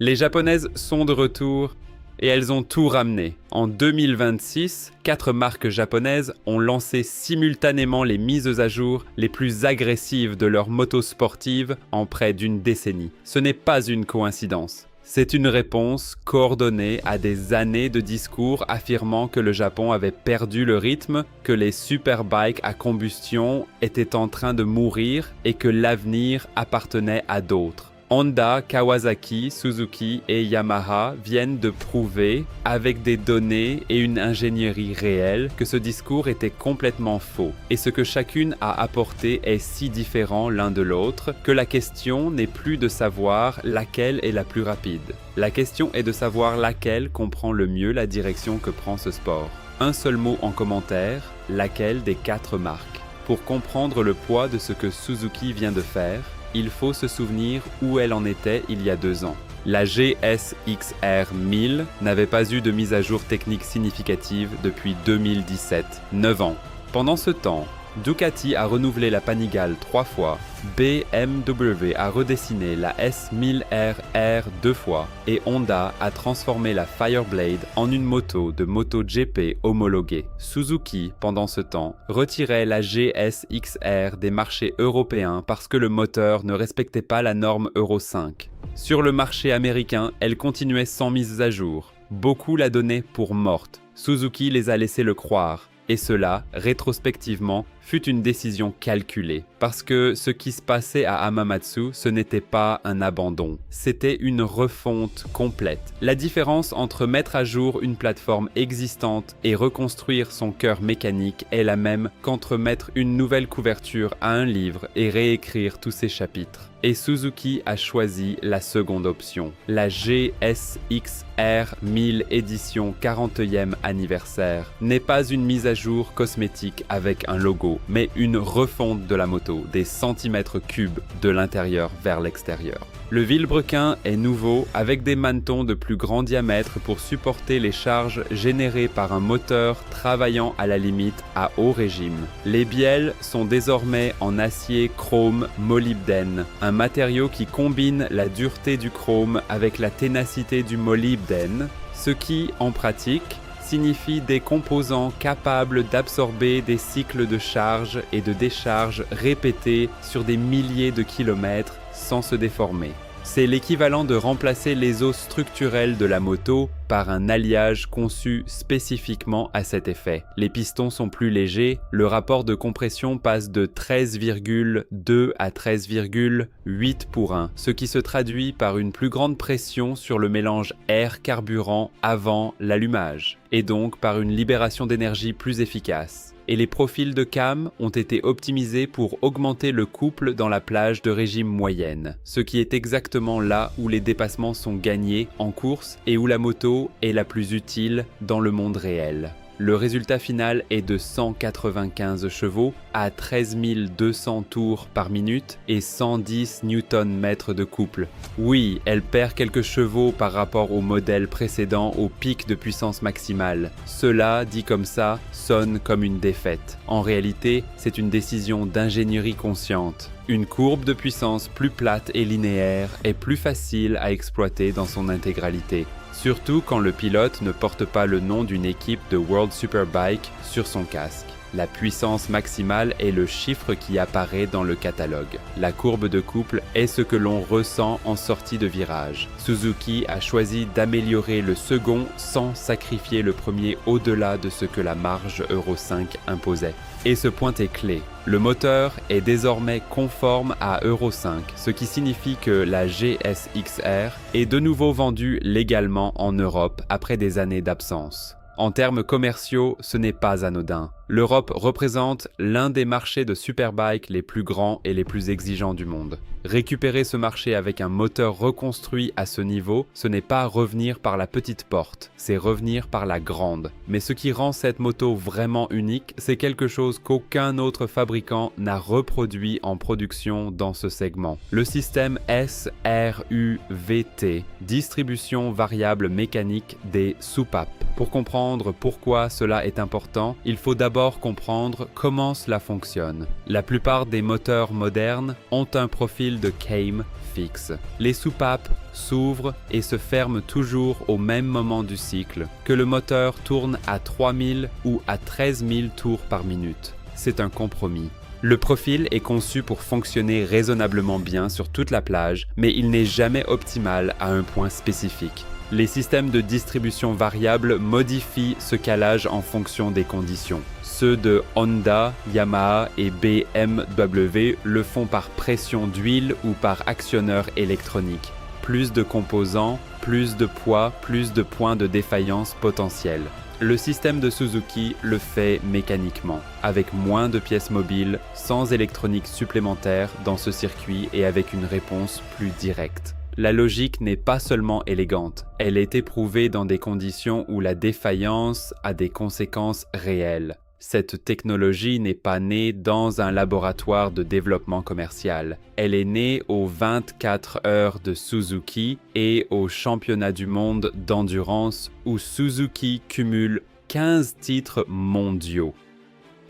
Les Japonaises sont de retour et elles ont tout ramené. En 2026, 4 marques japonaises ont lancé simultanément les mises à jour les plus agressives de leurs motos sportives en près d'une décennie. Ce n'est pas une coïncidence. C'est une réponse coordonnée à des années de discours affirmant que le Japon avait perdu le rythme, que les superbikes à combustion étaient en train de mourir et que l'avenir appartenait à d'autres. Honda, Kawasaki, Suzuki et Yamaha viennent de prouver, avec des données et une ingénierie réelle, que ce discours était complètement faux. Et ce que chacune a apporté est si différent l'un de l'autre que la question n'est plus de savoir laquelle est la plus rapide. La question est de savoir laquelle comprend le mieux la direction que prend ce sport. Un seul mot en commentaire, laquelle des 4 marques. Pour comprendre le poids de ce que Suzuki vient de faire, il faut se souvenir où elle en était il y a 2 ans. La GSX-R 1000 n'avait pas eu de mise à jour technique significative depuis 2017, 9 ans. Pendant ce temps, Ducati a renouvelé la Panigale 3 fois, BMW a redessiné la S1000RR 2 fois et Honda a transformé la Fireblade en une moto de MotoGP homologuée. Suzuki, pendant ce temps, retirait la GSX-R des marchés européens parce que le moteur ne respectait pas la norme Euro 5. Sur le marché américain, elle continuait sans mise à jour. Beaucoup la donnaient pour morte. Suzuki les a laissés le croire. Et cela, rétrospectivement, fut une décision calculée. Parce que ce qui se passait à Hamamatsu, ce n'était pas un abandon. C'était une refonte complète. La différence entre mettre à jour une plateforme existante et reconstruire son cœur mécanique est la même qu'entre mettre une nouvelle couverture à un livre et réécrire tous ses chapitres. Et Suzuki a choisi la seconde option, la GSX-R 1000 édition 40e anniversaire n'est pas une mise à jour cosmétique avec un logo, mais une refonte de la moto, des centimètres cubes de l'intérieur vers l'extérieur. Le vilebrequin est nouveau avec des manetons de plus grand diamètre pour supporter les charges générées par un moteur travaillant à la limite à haut régime. Les bielles sont désormais en acier chrome molybdène, un matériau qui combine la dureté du chrome avec la ténacité du molybdène, ce qui, en pratique, signifie des composants capables d'absorber des cycles de charge et de décharge répétés sur des milliers de kilomètres sans se déformer. C'est l'équivalent de remplacer les os structurels de la moto par un alliage conçu spécifiquement à cet effet. Les pistons sont plus légers, le rapport de compression passe de 13,2 à 13,8 pour 1, ce qui se traduit par une plus grande pression sur le mélange air-carburant avant l'allumage, et donc par une libération d'énergie plus efficace. Et les profils de cam ont été optimisés pour augmenter le couple dans la plage de régime moyenne, ce qui est exactement là où les dépassements sont gagnés en course et où la moto est la plus utile dans le monde réel. Le résultat final est de 195 chevaux à 13 200 tours par minute et 110 Nm de couple. Oui, elle perd quelques chevaux par rapport au modèle précédent au pic de puissance maximale. Cela, dit comme ça, sonne comme une défaite. En réalité, c'est une décision d'ingénierie consciente. Une courbe de puissance plus plate et linéaire est plus facile à exploiter dans son intégralité. Surtout quand le pilote ne porte pas le nom d'une équipe de World Superbike sur son casque. La puissance maximale est le chiffre qui apparaît dans le catalogue. La courbe de couple est ce que l'on ressent en sortie de virage. Suzuki a choisi d'améliorer le second sans sacrifier le premier au-delà de ce que la marge Euro 5 imposait. Et ce point est clé. Le moteur est désormais conforme à Euro 5, ce qui signifie que la GSX-R est de nouveau vendue légalement en Europe après des années d'absence. En termes commerciaux, ce n'est pas anodin. L'Europe représente l'un des marchés de superbike les plus grands et les plus exigeants du monde. Récupérer ce marché avec un moteur reconstruit à ce niveau, ce n'est pas revenir par la petite porte, c'est revenir par la grande. Mais ce qui rend cette moto vraiment unique, c'est quelque chose qu'aucun autre fabricant n'a reproduit en production dans ce segment. Le système SRUVT, distribution variable mécanique des soupapes. Pour comprendre pourquoi cela est important, il faut d'abord comprendre comment cela fonctionne. La plupart des moteurs modernes ont un profil de Came fixe. Les soupapes s'ouvrent et se ferment toujours au même moment du cycle, que le moteur tourne à 3000 ou à 13 000 tours par minute. C'est un compromis. Le profil est conçu pour fonctionner raisonnablement bien sur toute la plage, mais il n'est jamais optimal à un point spécifique. Les systèmes de distribution variable modifient ce calage en fonction des conditions. Ceux de Honda, Yamaha et BMW le font par pression d'huile ou par actionneur électronique. Plus de composants, plus de poids, plus de points de défaillance potentiels. Le système de Suzuki le fait mécaniquement, avec moins de pièces mobiles, sans électronique supplémentaire dans ce circuit et avec une réponse plus directe. La logique n'est pas seulement élégante, elle est éprouvée dans des conditions où la défaillance a des conséquences réelles. Cette technologie n'est pas née dans un laboratoire de développement commercial. Elle est née aux 24 heures de Suzuki et au championnat du monde d'endurance où Suzuki cumule 15 titres mondiaux.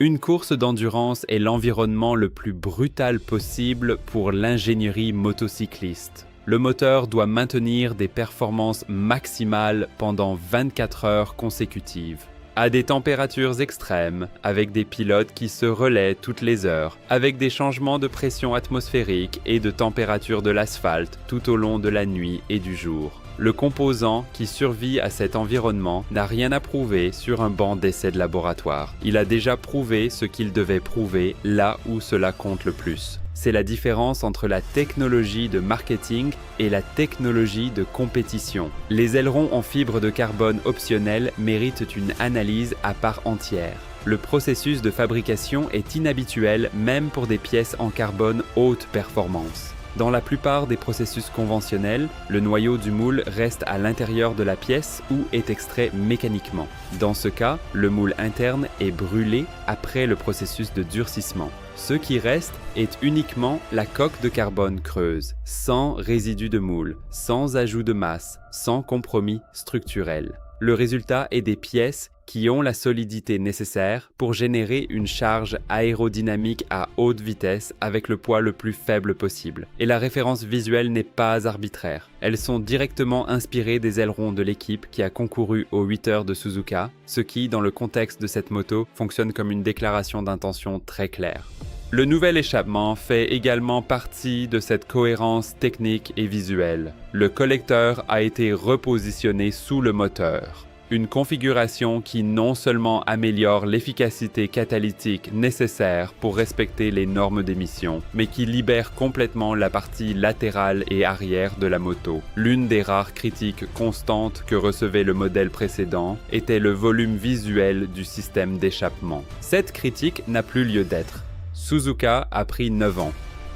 Une course d'endurance est l'environnement le plus brutal possible pour l'ingénierie motocycliste. Le moteur doit maintenir des performances maximales pendant 24 heures consécutives, à des températures extrêmes, avec des pilotes qui se relaient toutes les heures, avec des changements de pression atmosphérique et de température de l'asphalte tout au long de la nuit et du jour. Le composant qui survit à cet environnement n'a rien à prouver sur un banc d'essai de laboratoire. Il a déjà prouvé ce qu'il devait prouver là où cela compte le plus. C'est la différence entre la technologie de marketing et la technologie de compétition. Les ailerons en fibre de carbone optionnels méritent une analyse à part entière. Le processus de fabrication est inhabituel même pour des pièces en carbone haute performance. Dans la plupart des processus conventionnels, le noyau du moule reste à l'intérieur de la pièce ou est extrait mécaniquement. Dans ce cas, le moule interne est brûlé après le processus de durcissement. Ce qui reste est uniquement la coque de carbone creuse, sans résidu de moule, sans ajout de masse, sans compromis structurel. Le résultat est des pièces qui ont la solidité nécessaire pour générer une charge aérodynamique à haute vitesse avec le poids le plus faible possible. Et la référence visuelle n'est pas arbitraire. Elles sont directement inspirées des ailerons de l'équipe qui a concouru aux 8 heures de Suzuka, ce qui, dans le contexte de cette moto, fonctionne comme une déclaration d'intention très claire. Le nouvel échappement fait également partie de cette cohérence technique et visuelle. Le collecteur a été repositionné sous le moteur. Une configuration qui non seulement améliore l'efficacité catalytique nécessaire pour respecter les normes d'émission, mais qui libère complètement la partie latérale et arrière de la moto. L'une des rares critiques constantes que recevait le modèle précédent était le volume visuel du système d'échappement. Cette critique n'a plus lieu d'être. Suzuka a pris 9 ans.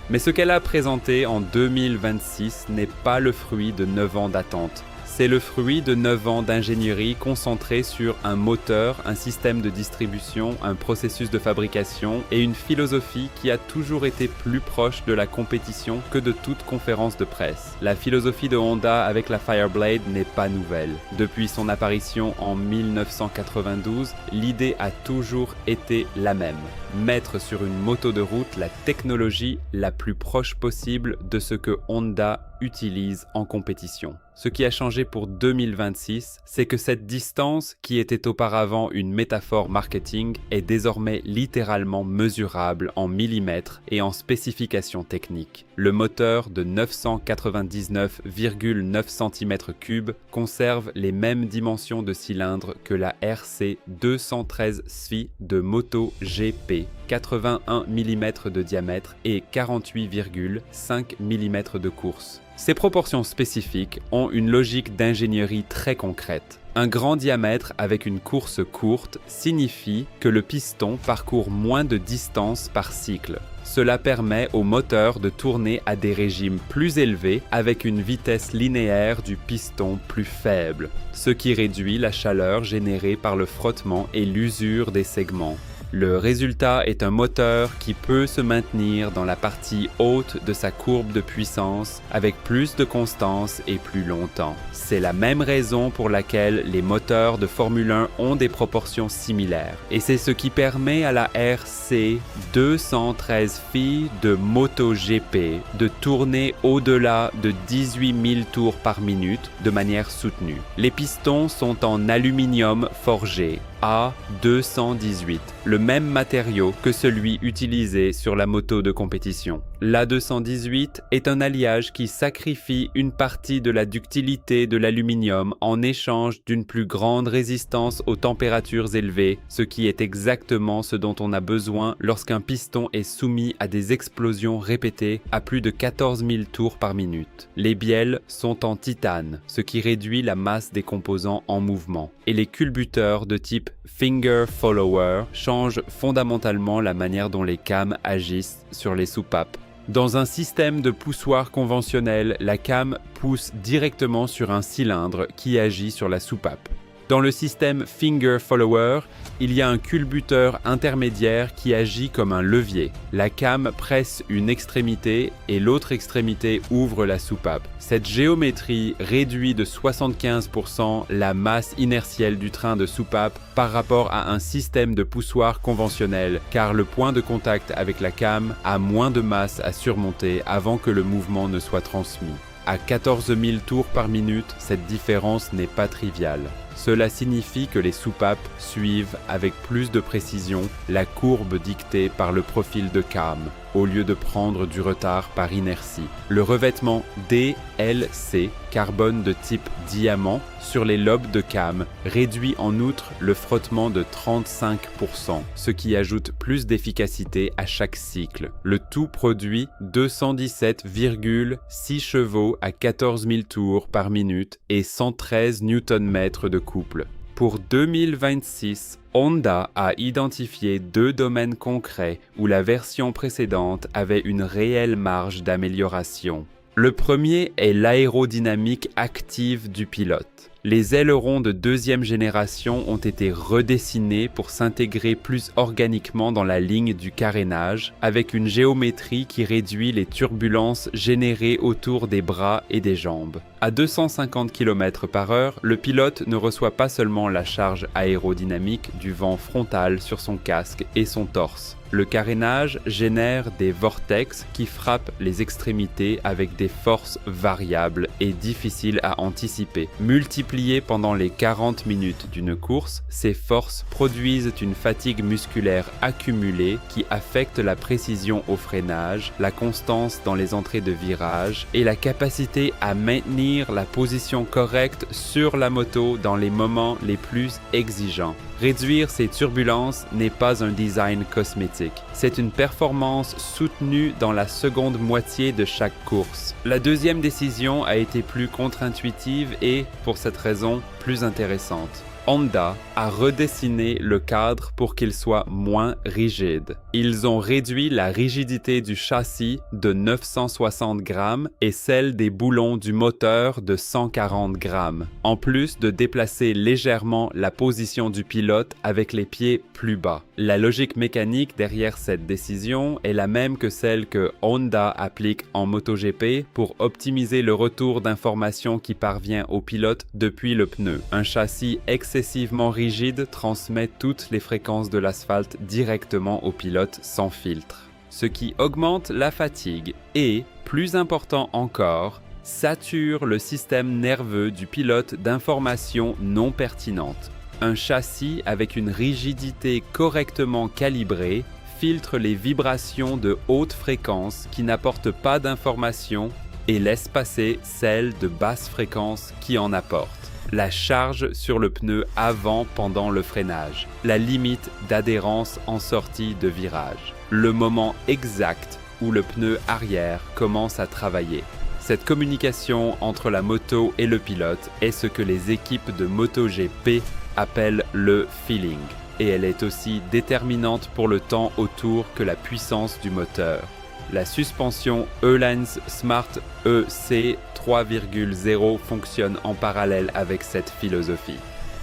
Mais ce qu'elle a présenté en 2026 n'est pas le fruit de 9 ans d'attente. C'est le fruit de 9 ans d'ingénierie concentrée sur un moteur, un système de distribution, un processus de fabrication et une philosophie qui a toujours été plus proche de la compétition que de toute conférence de presse. La philosophie de Honda avec la Fireblade n'est pas nouvelle. Depuis son apparition en 1992, l'idée a toujours été la même. Mettre sur une moto de route la technologie la plus proche possible de ce que Honda utilise en compétition. Ce qui a changé pour 2026, c'est que cette distance, qui était auparavant une métaphore marketing, est désormais littéralement mesurable en millimètres et en spécifications techniques. Le moteur de 999,9 cm3 conserve les mêmes dimensions de cylindre que la RC 213 SFI de MotoGP, 81 mm de diamètre et 48,5 mm de course. Ces proportions spécifiques ont une logique d'ingénierie très concrète. Un grand diamètre avec une course courte signifie que le piston parcourt moins de distance par cycle. Cela permet au moteur de tourner à des régimes plus élevés avec une vitesse linéaire du piston plus faible, ce qui réduit la chaleur générée par le frottement et l'usure des segments. Le résultat est un moteur qui peut se maintenir dans la partie haute de sa courbe de puissance avec plus de constance et plus longtemps. C'est la même raison pour laquelle les moteurs de Formule 1 ont des proportions similaires. Et c'est ce qui permet à la RC 213 FI de MotoGP de tourner au-delà de 18 000 tours par minute de manière soutenue. Les pistons sont en aluminium forgé A218, le même matériau que celui utilisé sur la moto de compétition. L'A218 est un alliage qui sacrifie une partie de la ductilité de l'aluminium en échange d'une plus grande résistance aux températures élevées, ce qui est exactement ce dont on a besoin lorsqu'un piston est soumis à des explosions répétées à plus de 14 000 tours par minute. Les bielles sont en titane, ce qui réduit la masse des composants en mouvement, et les culbuteurs de type Finger Follower changent fondamentalement la manière dont les cams agissent sur les soupapes. Dans un système de poussoir conventionnel, la cam pousse directement sur un cylindre qui agit sur la soupape. Dans le système Finger Follower, il y a un culbuteur intermédiaire qui agit comme un levier. La cam presse une extrémité et l'autre extrémité ouvre la soupape. Cette géométrie réduit de 75% la masse inertielle du train de soupape par rapport à un système de poussoir conventionnel, car le point de contact avec la cam a moins de masse à surmonter avant que le mouvement ne soit transmis. À 14 000 tours par minute, cette différence n'est pas triviale. Cela signifie que les soupapes suivent avec plus de précision la courbe dictée par le profil de cam, au lieu de prendre du retard par inertie. Le revêtement DLC, carbone de type diamant, sur les lobes de cam réduit en outre le frottement de 35%, ce qui ajoute plus d'efficacité à chaque cycle. Le tout produit 217,6 chevaux à 14 000 tours par minute et 113 Nm de couple. Pour 2026, Honda a identifié 2 domaines concrets où la version précédente avait une réelle marge d'amélioration. Le premier est l'aérodynamique active du pilote. Les ailerons de deuxième génération ont été redessinés pour s'intégrer plus organiquement dans la ligne du carénage, avec une géométrie qui réduit les turbulences générées autour des bras et des jambes. À 250 km/h, le pilote ne reçoit pas seulement la charge aérodynamique du vent frontal sur son casque et son torse. Le carénage génère des vortex qui frappent les extrémités avec des forces variables et difficiles à anticiper. Multipliées pendant les 40 minutes d'une course, ces forces produisent une fatigue musculaire accumulée qui affecte la précision au freinage, la constance dans les entrées de virage et la capacité à maintenir la position correcte sur la moto dans les moments les plus exigeants. Réduire ces turbulences n'est pas un design cosmétique, c'est une performance soutenue dans la seconde moitié de chaque course. La deuxième décision a été plus contre-intuitive et, pour cette raison, plus intéressante. Honda a redessiné le cadre pour qu'il soit moins rigide. Ils ont réduit la rigidité du châssis de 960 grammes et celle des boulons du moteur de 140 grammes, en plus de déplacer légèrement la position du pilote avec les pieds plus bas. La logique mécanique derrière cette décision est la même que celle que Honda applique en MotoGP pour optimiser le retour d'informations qui parvient au pilote depuis le pneu. Un châssis excessivement rigide transmet toutes les fréquences de l'asphalte directement au pilote sans filtre, ce qui augmente la fatigue et, plus important encore, sature le système nerveux du pilote d'informations non pertinentes. Un châssis avec une rigidité correctement calibrée filtre les vibrations de haute fréquence qui n'apportent pas d'informations et laisse passer celles de basse fréquence qui en apportent. La charge sur le pneu avant pendant le freinage, la limite d'adhérence en sortie de virage, le moment exact où le pneu arrière commence à travailler. Cette communication entre la moto et le pilote est ce que les équipes de MotoGP appellent le feeling, et elle est aussi déterminante pour le temps autour que la puissance du moteur. La suspension Öhlins Smart EC 3.0 fonctionne en parallèle avec cette philosophie.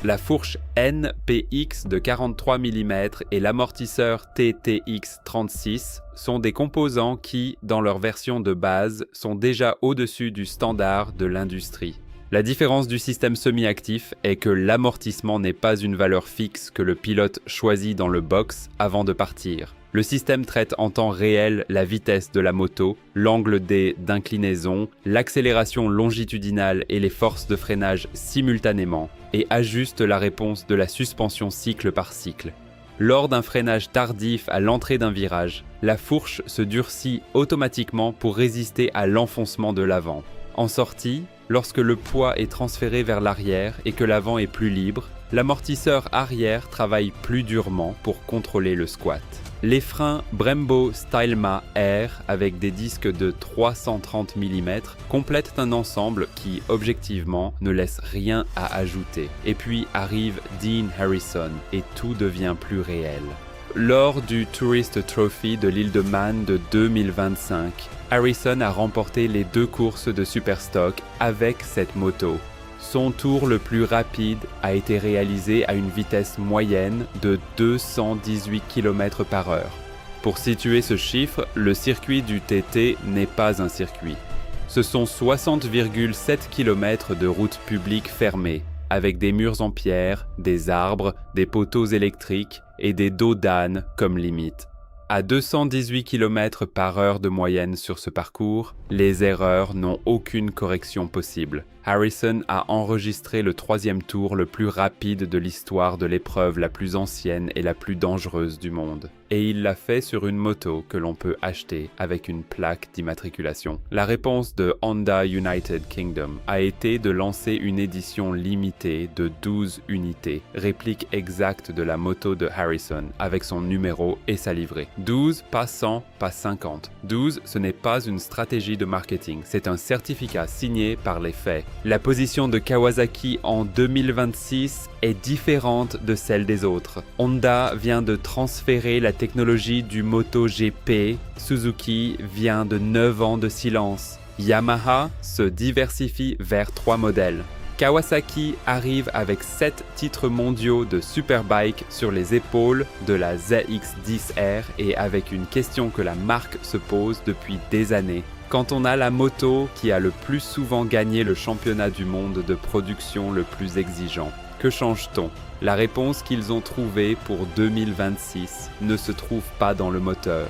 La fourche NPX de 43 mm et l'amortisseur TTX36 sont des composants qui, dans leur version de base, sont déjà au-dessus du standard de l'industrie. La différence du système semi-actif est que l'amortissement n'est pas une valeur fixe que le pilote choisit dans le box avant de partir. Le système traite en temps réel la vitesse de la moto, l'angle d'inclinaison, l'accélération longitudinale et les forces de freinage simultanément, et ajuste la réponse de la suspension cycle par cycle. Lors d'un freinage tardif à l'entrée d'un virage, la fourche se durcit automatiquement pour résister à l'enfoncement de l'avant. En sortie, lorsque le poids est transféré vers l'arrière et que l'avant est plus libre, l'amortisseur arrière travaille plus durement pour contrôler le squat. Les freins Brembo Stylema R avec des disques de 330 mm complètent un ensemble qui, objectivement, ne laisse rien à ajouter. Et puis arrive Dean Harrison et tout devient plus réel. Lors du Tourist Trophy de l'île de Man de 2025, Harrison a remporté les 2 courses de Superstock avec cette moto. Son tour le plus rapide a été réalisé à une vitesse moyenne de 218 km/h. Pour situer ce chiffre, le circuit du TT n'est pas un circuit. Ce sont 60,7 km de route publique fermée, avec des murs en pierre, des arbres, des poteaux électriques et des dos d'âne comme limite. À 218 km/h de moyenne sur ce parcours, les erreurs n'ont aucune correction possible. Harrison a enregistré le 3e tour le plus rapide de l'histoire de l'épreuve la plus ancienne et la plus dangereuse du monde. Et il l'a fait sur une moto que l'on peut acheter avec une plaque d'immatriculation. La réponse de Honda United Kingdom a été de lancer une édition limitée de 12 unités, réplique exacte de la moto de Harrison avec son numéro et sa livrée. 12, pas 100, pas 50. 12, ce n'est pas une stratégie de marketing, c'est un certificat signé par les faits. La position de Kawasaki en 2026 est différente de celle des autres. Honda vient de transférer la technologie du MotoGP, Suzuki vient de 9 ans de silence. Yamaha se diversifie vers 3 modèles. Kawasaki arrive avec 7 titres mondiaux de Superbike sur les épaules de la ZX-10R et avec une question que la marque se pose depuis des années. Quand on a la moto qui a le plus souvent gagné le championnat du monde de production le plus exigeant, que change-t-on ? La réponse qu'ils ont trouvée pour 2026 ne se trouve pas dans le moteur.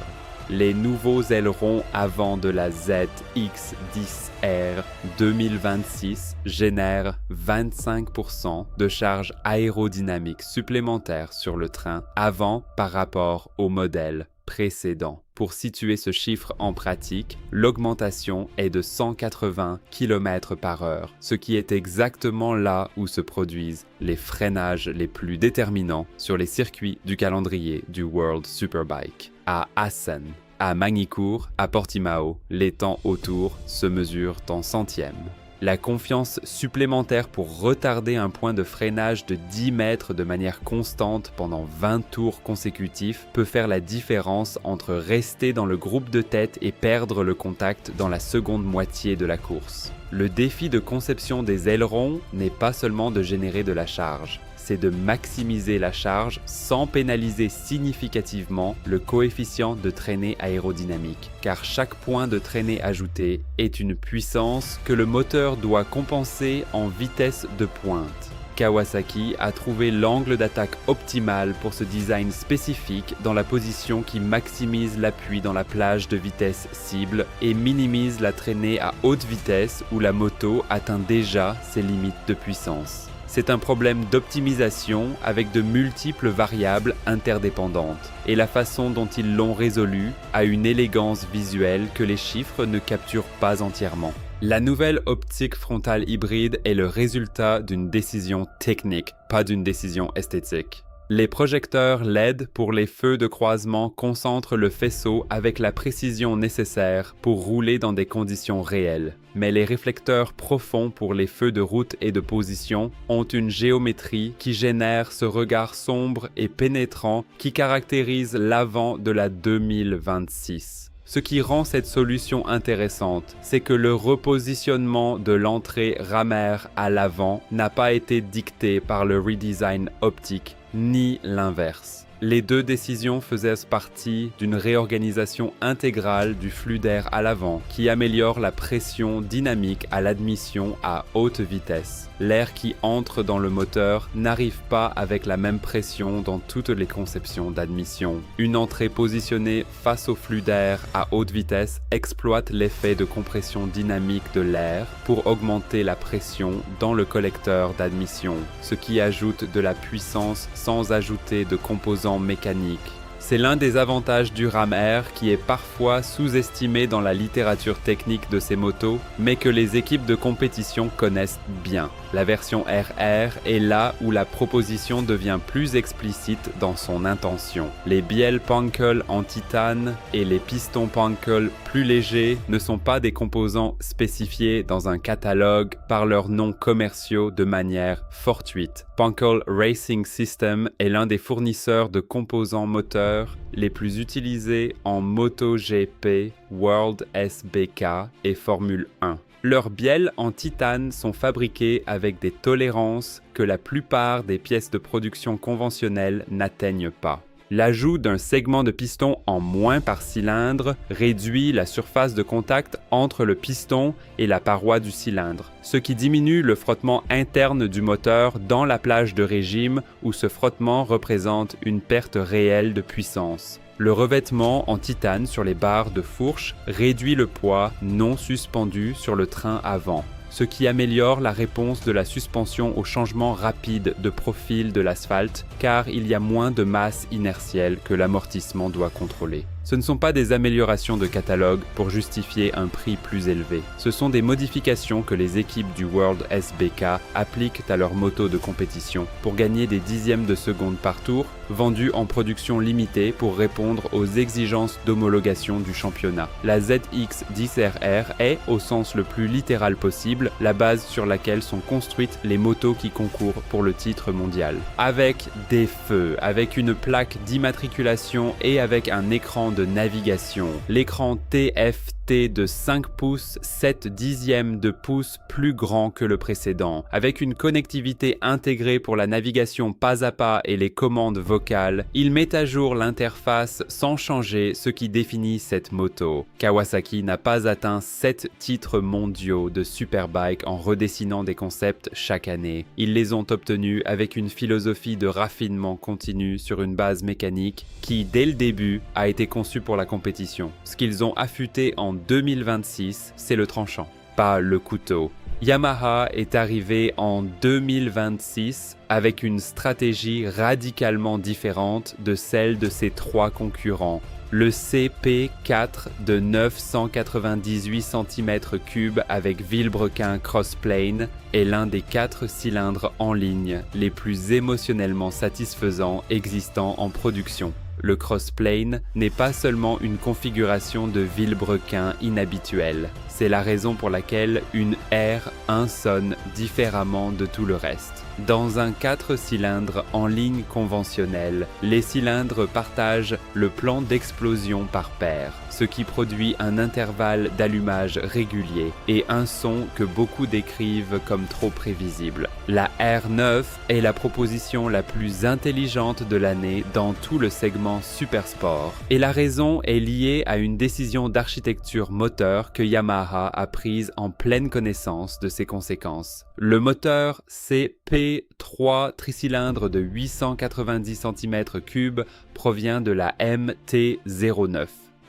Les nouveaux ailerons avant de la ZX-10R 2026 génèrent 25% de charge aérodynamique supplémentaire sur le train avant par rapport au modèle précédent. Pour situer ce chiffre en pratique, l'augmentation est de 180 km/h, ce qui est exactement là où se produisent les freinages les plus déterminants sur les circuits du calendrier du World Superbike. À Assen, à Magny-Cours, à Portimao, les temps autour se mesurent en centièmes. La confiance supplémentaire pour retarder un point de freinage de 10 mètres de manière constante pendant 20 tours consécutifs peut faire la différence entre rester dans le groupe de tête et perdre le contact dans la seconde moitié de la course. Le défi de conception des ailerons n'est pas seulement de générer de la charge, c'est de maximiser la charge sans pénaliser significativement le coefficient de traînée aérodynamique, car chaque point de traînée ajouté est une puissance que le moteur doit compenser en vitesse de pointe. Kawasaki a trouvé l'angle d'attaque optimal pour ce design spécifique dans la position qui maximise l'appui dans la plage de vitesse cible et minimise la traînée à haute vitesse où la moto atteint déjà ses limites de puissance. C'est un problème d'optimisation avec de multiples variables interdépendantes, et la façon dont ils l'ont résolu a une élégance visuelle que les chiffres ne capturent pas entièrement. La nouvelle optique frontale hybride est le résultat d'une décision technique, pas d'une décision esthétique. Les projecteurs LED pour les feux de croisement concentrent le faisceau avec la précision nécessaire pour rouler dans des conditions réelles. Mais les réflecteurs profonds pour les feux de route et de position ont une géométrie qui génère ce regard sombre et pénétrant qui caractérise l'avant de la 2026. Ce qui rend cette solution intéressante, c'est que le repositionnement de l'entrée ramaire à l'avant n'a pas été dicté par le redesign optique, ni l'inverse. Les deux décisions faisaient partie d'une réorganisation intégrale du flux d'air à l'avant qui améliore la pression dynamique à l'admission à haute vitesse. L'air qui entre dans le moteur n'arrive pas avec la même pression dans toutes les conceptions d'admission. Une entrée positionnée face au flux d'air à haute vitesse exploite l'effet de compression dynamique de l'air pour augmenter la pression dans le collecteur d'admission, ce qui ajoute de la puissance sans ajouter de composants mécaniques. C'est l'un des avantages du ram air qui est parfois sous-estimé dans la littérature technique de ces motos, mais que les équipes de compétition connaissent bien. La version RR est là où la proposition devient plus explicite dans son intention. Les bielles Pankel en titane et les pistons Pankel plus légers ne sont pas des composants spécifiés dans un catalogue par leurs noms commerciaux de manière fortuite. Pankel Racing System est l'un des fournisseurs de composants moteurs les plus utilisés en MotoGP, World SBK et Formule 1. Leurs bielles en titane sont fabriquées avec des tolérances que la plupart des pièces de production conventionnelles n'atteignent pas. L'ajout d'un segment de piston en moins par cylindre réduit la surface de contact entre le piston et la paroi du cylindre, ce qui diminue le frottement interne du moteur dans la plage de régime où ce frottement représente une perte réelle de puissance. Le revêtement en titane sur les barres de fourche réduit le poids non suspendu sur le train avant, ce qui améliore la réponse de la suspension au changement rapide de profil de l'asphalte, car il y a moins de masse inertielle que l'amortissement doit contrôler. Ce ne sont pas des améliorations de catalogue pour justifier un prix plus élevé. Ce sont des modifications que les équipes du World SBK appliquent à leurs motos de compétition pour gagner des dixièmes de seconde par tour, vendues en production limitée pour répondre aux exigences d'homologation du championnat. La ZX10RR est, au sens le plus littéral possible, la base sur laquelle sont construites les motos qui concourent pour le titre mondial. Avec des feux, avec une plaque d'immatriculation et avec un écran de navigation. L'écran TFT de 5 pouces, 7 dixièmes de pouce plus grand que le précédent, avec une connectivité intégrée pour la navigation pas à pas et les commandes vocales, il met à jour l'interface sans changer ce qui définit cette moto. Kawasaki n'a pas atteint 7 titres mondiaux de Superbike en redessinant des concepts chaque année. Ils les ont obtenus avec une philosophie de raffinement continu sur une base mécanique qui, dès le début, a été conçue pour la compétition. Ce qu'ils ont affûté en 2026, c'est le tranchant, pas le couteau. Yamaha est arrivé en 2026 avec une stratégie radicalement différente de celle de ses trois concurrents. Le CP4 de 998 cm3 avec vilebrequin crossplane est l'un des 4 cylindres en ligne les plus émotionnellement satisfaisants existant en production. Le crossplane n'est pas seulement une configuration de vilebrequin inhabituelle, c'est la raison pour laquelle une R1 sonne différemment de tout le reste. Dans un 4 cylindres en ligne conventionnelle, les cylindres partagent le plan d'explosion par paire, ce qui produit un intervalle d'allumage régulier et un son que beaucoup décrivent comme trop prévisible. La R9 est la proposition la plus intelligente de l'année dans tout le segment Supersport, et la raison est liée à une décision d'architecture moteur que Yamaha a prise en pleine connaissance de ses conséquences. Le moteur CP3 tricylindre de 890 cm3 provient de la MT-09.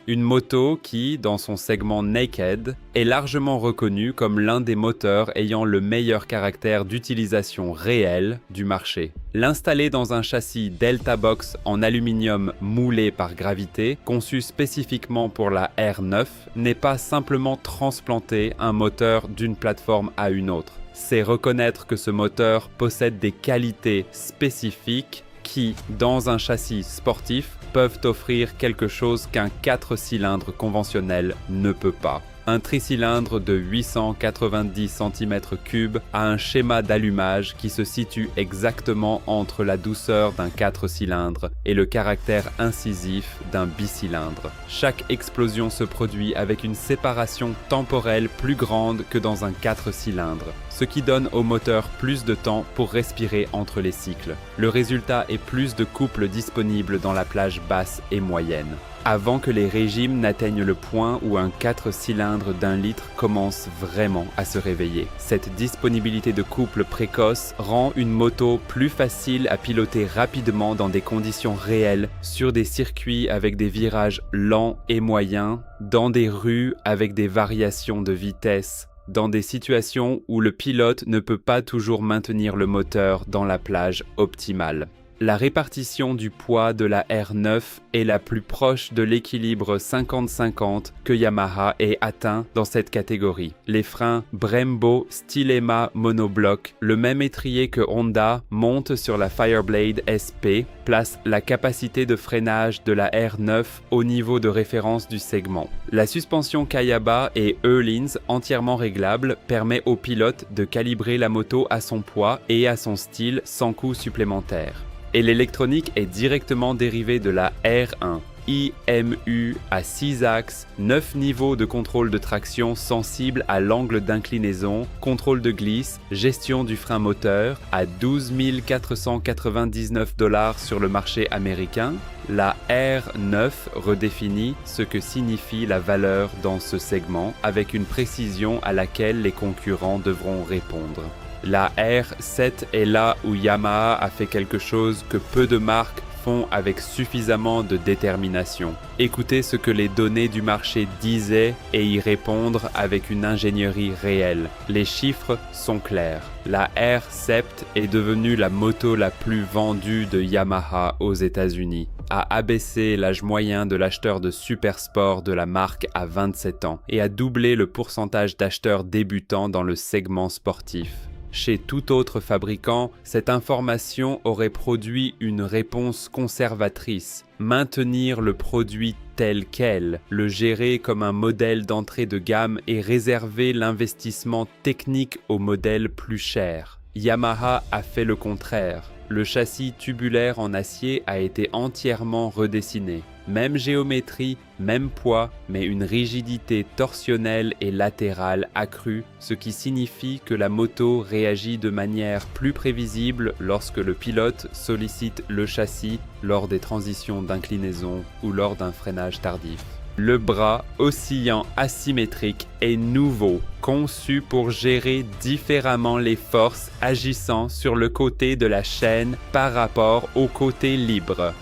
Une moto qui, dans son segment Naked, est largement reconnue comme l'un des moteurs ayant le meilleur caractère d'utilisation réelle du marché. L'installer dans un châssis Delta Box en aluminium moulé par gravité, conçu spécifiquement pour la R9, n'est pas simplement transplanter un moteur d'une plateforme à une autre. C'est reconnaître que ce moteur possède des qualités spécifiques qui, dans un châssis sportif, peuvent offrir quelque chose qu'un 4 cylindres conventionnel ne peut pas. Un tricylindre de 890 cm3 a un schéma d'allumage qui se situe exactement entre la douceur d'un 4 cylindres et le caractère incisif d'un bicylindre. Chaque explosion se produit avec une séparation temporelle plus grande que dans un 4 cylindres, ce qui donne au moteur plus de temps pour respirer entre les cycles. Le résultat est plus de couples disponibles dans la plage basse et moyenne. Avant que les régimes n'atteignent le point où un 4 cylindres d'1 litre commence vraiment à se réveiller. Cette disponibilité de couple précoce rend une moto plus facile à piloter rapidement dans des conditions réelles, sur des circuits avec des virages lents et moyens, dans des rues avec des variations de vitesse, dans des situations où le pilote ne peut pas toujours maintenir le moteur dans la plage optimale. La répartition du poids de la R9 est la plus proche de l'équilibre 50-50 que Yamaha ait atteint dans cette catégorie. Les freins Brembo Stylema Monobloc, le même étrier que Honda, monte sur la Fireblade SP, place la capacité de freinage de la R9 au niveau de référence du segment. La suspension Kayaba et Öhlins entièrement réglable permet au pilote de calibrer la moto à son poids et à son style sans coût supplémentaire. Et l'électronique est directement dérivée de la R1. IMU à 6 axes, 9 niveaux de contrôle de traction sensible à l'angle d'inclinaison, contrôle de glisse, gestion du frein moteur à 12 499 $ sur le marché américain. La R9 redéfinit ce que signifie la valeur dans ce segment avec une précision à laquelle les concurrents devront répondre. La R7 est là où Yamaha a fait quelque chose que peu de marques font avec suffisamment de détermination. Écoutez ce que les données du marché disaient et y répondre avec une ingénierie réelle. Les chiffres sont clairs. La R7 est devenue la moto la plus vendue de Yamaha aux États-Unis, a abaissé l'âge moyen de l'acheteur de supersport de la marque à 27 ans et a doublé le pourcentage d'acheteurs débutants dans le segment sportif. Chez tout autre fabricant, cette information aurait produit une réponse conservatrice. Maintenir le produit tel quel, le gérer comme un modèle d'entrée de gamme et réserver l'investissement technique aux modèles plus chers. Yamaha a fait le contraire. Le châssis tubulaire en acier a été entièrement redessiné. Même géométrie, même poids, mais une rigidité torsionnelle et latérale accrue, ce qui signifie que la moto réagit de manière plus prévisible lorsque le pilote sollicite le châssis lors des transitions d'inclinaison ou lors d'un freinage tardif. Le bras oscillant asymétrique est nouveau, conçu pour gérer différemment les forces agissant sur le côté de la chaîne par rapport au côté libre.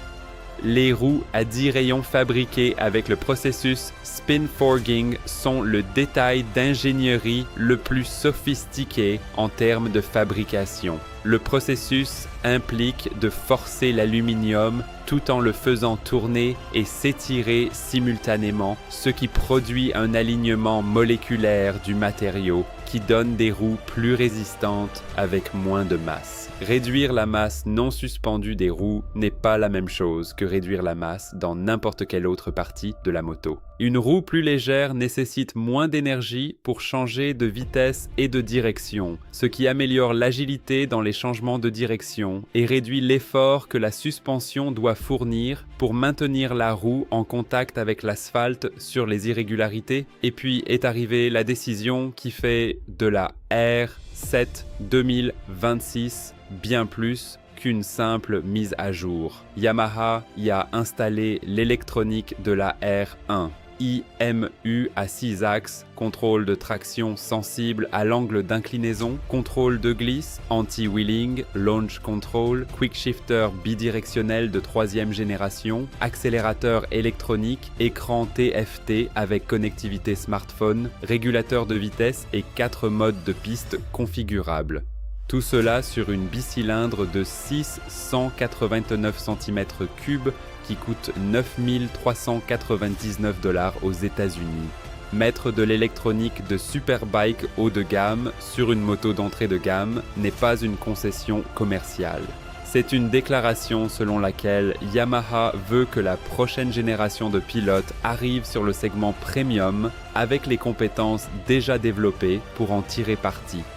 Les roues à 10 rayons fabriquées avec le processus spin forging sont le détail d'ingénierie le plus sophistiqué en termes de fabrication. Le processus implique de forcer l'aluminium tout en le faisant tourner et s'étirer simultanément, ce qui produit un alignement moléculaire du matériau qui donne des roues plus résistantes avec moins de masse. Réduire la masse non suspendue des roues n'est pas la même chose que réduire la masse dans n'importe quelle autre partie de la moto. Une roue plus légère nécessite moins d'énergie pour changer de vitesse et de direction, ce qui améliore l'agilité dans les changements de direction et réduit l'effort que la suspension doit fournir pour maintenir la roue en contact avec l'asphalte sur les irrégularités. Et puis est arrivée la décision qui fait de la R7 2026 bien plus qu'une simple mise à jour. Yamaha y a installé l'électronique de la R1. IMU à 6 axes, contrôle de traction sensible à l'angle d'inclinaison, contrôle de glisse, anti-wheeling, launch control, quick shifter bidirectionnel de 3e génération, accélérateur électronique, écran TFT avec connectivité smartphone, régulateur de vitesse et 4 modes de piste configurables. Tout cela sur une bicylindre de 689 cm3 qui coûte 9 399 $ aux États-Unis. Mettre de l'électronique de superbike haut de gamme sur une moto d'entrée de gamme n'est pas une concession commerciale. C'est une déclaration selon laquelle Yamaha veut que la prochaine génération de pilotes arrive sur le segment premium avec les compétences déjà développées pour en tirer parti.